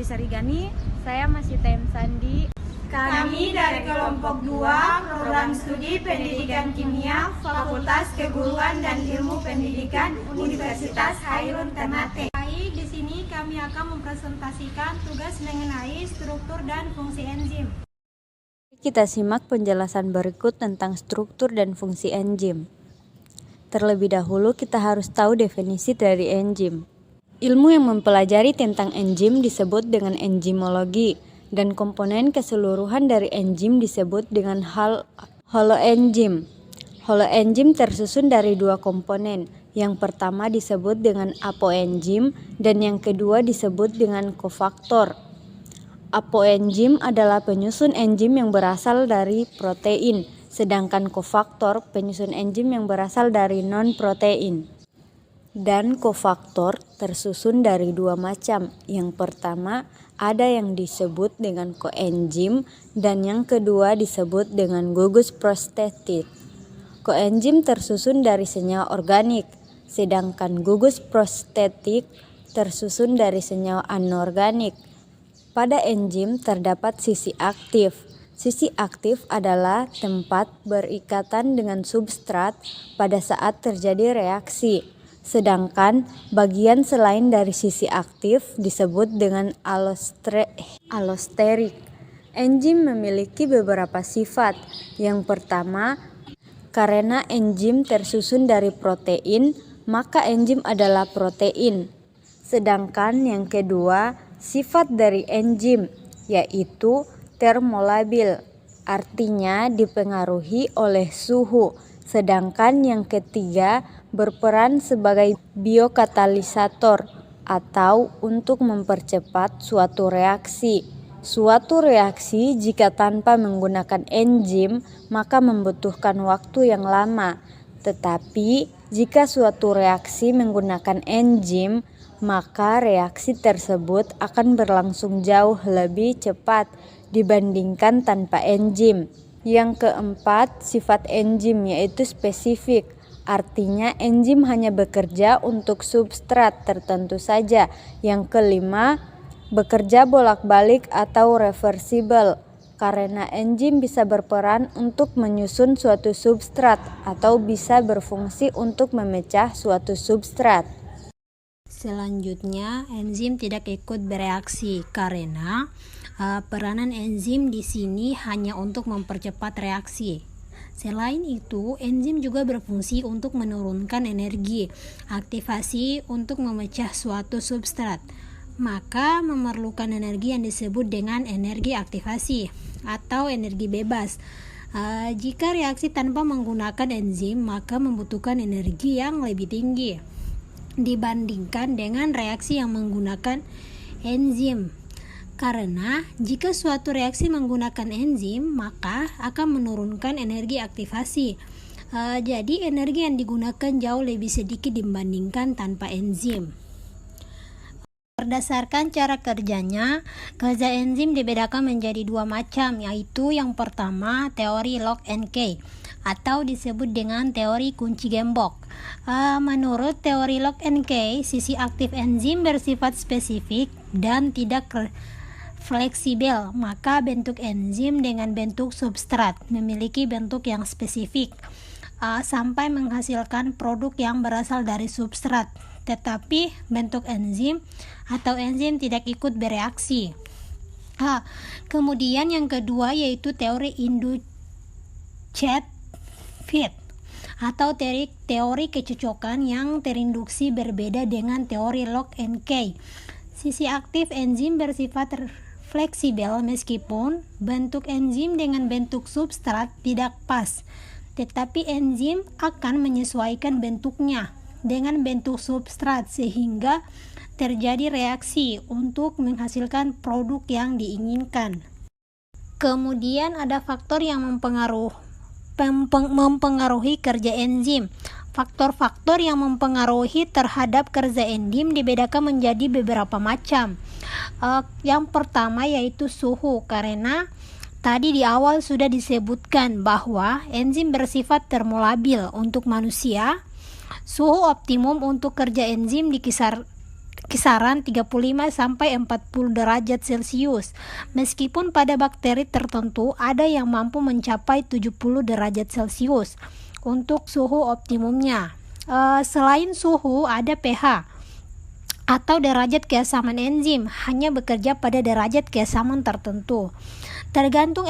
Sarigani, saya masih TM Sandi. Kami dari kelompok 2 Program Studi Pendidikan Kimia Fakultas Keguruan dan Ilmu Pendidikan Universitas Hairun Ternate. Di sini kami akan mempresentasikan tugas mengenai struktur dan fungsi enzim. Kita simak penjelasan berikut tentang struktur dan fungsi enzim. Terlebih dahulu kita harus tahu definisi dari enzim. Ilmu yang mempelajari tentang enzim disebut dengan enzimologi, dan komponen keseluruhan dari enzim disebut dengan holoenzim. Holoenzim tersusun dari dua komponen. Yang pertama disebut dengan apoenzim dan yang kedua disebut dengan kofaktor. Apoenzim adalah penyusun enzim yang berasal dari protein, sedangkan kofaktor penyusun enzim yang berasal dari non-protein. Dan kofaktor tersusun dari dua macam. Yang pertama ada yang disebut dengan koenzim dan yang kedua disebut dengan gugus prostetit. Koenzim tersusun dari senyawa organik, sedangkan gugus prostetit tersusun dari senyawa anorganik. Pada enzim terdapat sisi aktif. Sisi aktif adalah tempat berikatan dengan substrat pada saat terjadi reaksi. Sedangkan bagian selain dari sisi aktif disebut dengan allosterik. Enzim memiliki beberapa sifat. Yang pertama, karena enzim tersusun dari protein, maka enzim adalah protein. Sedangkan yang kedua, sifat dari enzim yaitu termolabil, artinya dipengaruhi oleh suhu. Sedangkan yang ketiga berperan sebagai biokatalisator atau untuk mempercepat suatu reaksi. Suatu reaksi jika tanpa menggunakan enzim maka membutuhkan waktu yang lama. Tetapi jika suatu reaksi menggunakan enzim maka reaksi tersebut akan berlangsung jauh lebih cepat dibandingkan tanpa enzim. Yang keempat, sifat enzim yaitu spesifik. Artinya enzim hanya bekerja untuk substrat tertentu saja. Yang kelima, bekerja bolak-balik atau reversibel. Karena enzim bisa berperan untuk menyusun suatu substrat atau bisa berfungsi untuk memecah suatu substrat. Selanjutnya, enzim tidak ikut bereaksi karena peranan enzim di sini hanya untuk mempercepat reaksi. Selain itu, enzim juga berfungsi untuk menurunkan energi aktivasi untuk memecah suatu substrat. Maka memerlukan energi yang disebut dengan energi aktivasi atau energi bebas. Jika reaksi tanpa menggunakan enzim, maka membutuhkan energi yang lebih tinggi dibandingkan dengan reaksi yang menggunakan enzim. Karena jika suatu reaksi menggunakan enzim, maka akan menurunkan energi aktivasi. Jadi energi yang digunakan jauh lebih sedikit dibandingkan tanpa enzim. Berdasarkan cara kerjanya, kerja enzim dibedakan menjadi dua macam, yaitu yang pertama teori lock and key atau disebut dengan teori kunci gembok. Menurut teori lock and key, sisi aktif enzim bersifat spesifik dan tidak fleksibel, maka bentuk enzim dengan bentuk substrat memiliki bentuk yang spesifik sampai menghasilkan produk yang berasal dari substrat, tetapi bentuk enzim atau enzim tidak ikut bereaksi. Kemudian yang kedua yaitu teori induced fit atau teori kecocokan yang terinduksi berbeda dengan teori lock and key. Sisi aktif enzim bersifat fleksibel meskipun bentuk enzim dengan bentuk substrat tidak pas, tetapi enzim akan menyesuaikan bentuknya dengan bentuk substrat sehingga terjadi reaksi untuk menghasilkan produk yang diinginkan. Kemudian ada faktor yang mempengaruhi kerja enzim. Faktor-faktor yang mempengaruhi terhadap kerja enzim dibedakan menjadi beberapa macam. Yang pertama yaitu suhu, karena tadi di awal sudah disebutkan bahwa enzim bersifat termolabil. Untuk manusia, suhu optimum untuk kerja enzim kisaran 35 sampai 40 derajat Celcius. Meskipun pada bakteri tertentu ada yang mampu mencapai 70 derajat Celcius untuk suhu optimumnya. Selain suhu, ada pH atau derajat keasaman enzim, hanya bekerja pada derajat keasaman tertentu. Tergantung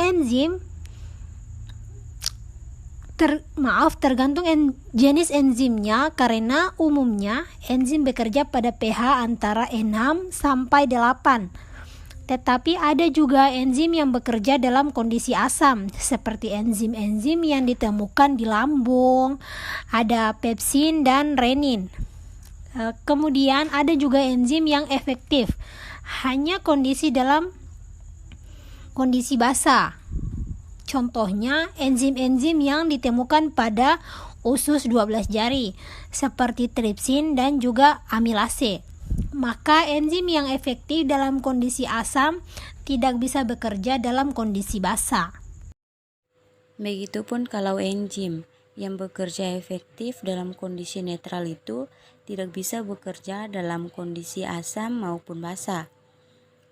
jenis enzimnya, karena umumnya enzim bekerja pada pH antara 6 sampai 8. Tetapi ada juga enzim yang bekerja dalam kondisi asam, seperti enzim-enzim yang ditemukan di lambung, ada pepsin dan renin. Kemudian ada juga enzim yang efektif, hanya dalam kondisi basah. Contohnya enzim-enzim yang ditemukan pada usus 12 jari, seperti tripsin dan juga amilase. Maka enzim yang efektif dalam kondisi asam tidak bisa bekerja dalam kondisi basah. Begitupun kalau enzim yang bekerja efektif dalam kondisi netral itu tidak bisa bekerja dalam kondisi asam maupun basah.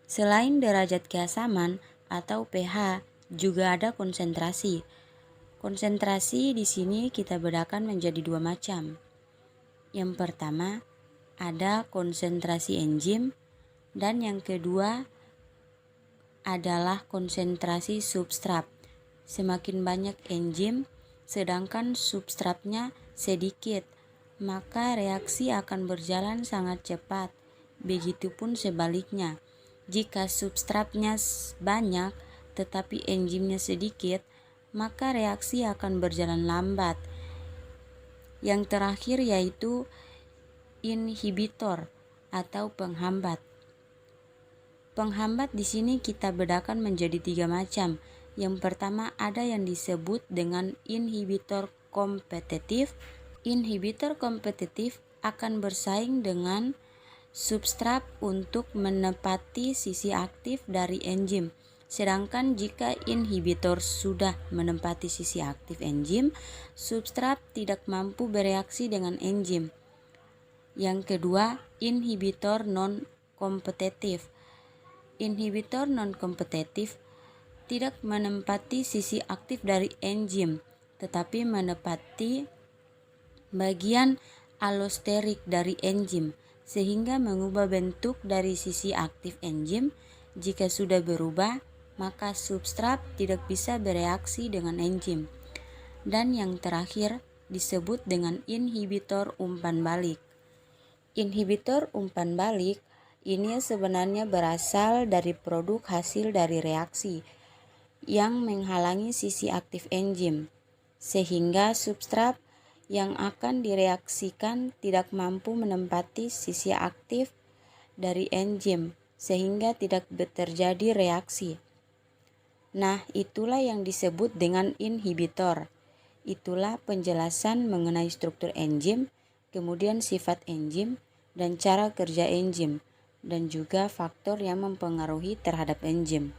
Selain derajat keasaman atau pH, juga ada konsentrasi. Konsentrasi di sini kita bedakan menjadi dua macam. Yang pertama, ada konsentrasi enzim, dan yang kedua adalah konsentrasi substrat. Semakin banyak enzim, sedangkan substratnya sedikit, maka reaksi akan berjalan sangat cepat. Begitupun sebaliknya, jika substratnya banyak tetapi enzimnya sedikit, maka reaksi akan berjalan lambat. Yang terakhir yaitu inhibitor atau penghambat. Penghambat di sini kita bedakan menjadi 3 macam. Yang pertama ada yang disebut dengan inhibitor kompetitif. Inhibitor kompetitif akan bersaing dengan substrat untuk menepati sisi aktif dari enzim. Sedangkan jika inhibitor sudah menempati sisi aktif enzim, substrat tidak mampu bereaksi dengan enzim. Yang kedua, inhibitor non-kompetitif. Inhibitor non-kompetitif tidak menempati sisi aktif dari enzim, tetapi menempati bagian allosterik dari enzim, sehingga mengubah bentuk dari sisi aktif enzim. Jika sudah berubah, maka substrat tidak bisa bereaksi dengan enzim. Dan yang terakhir disebut dengan inhibitor umpan balik. Inhibitor umpan balik ini sebenarnya berasal dari produk hasil dari reaksi yang menghalangi sisi aktif enzim, sehingga substrat yang akan direaksikan tidak mampu menempati sisi aktif dari enzim, sehingga tidak terjadi reaksi. Nah, itulah yang disebut dengan inhibitor. Itulah penjelasan mengenai struktur enzim, kemudian sifat enzim, dan cara kerja enzim, dan juga faktor yang mempengaruhi terhadap enzim.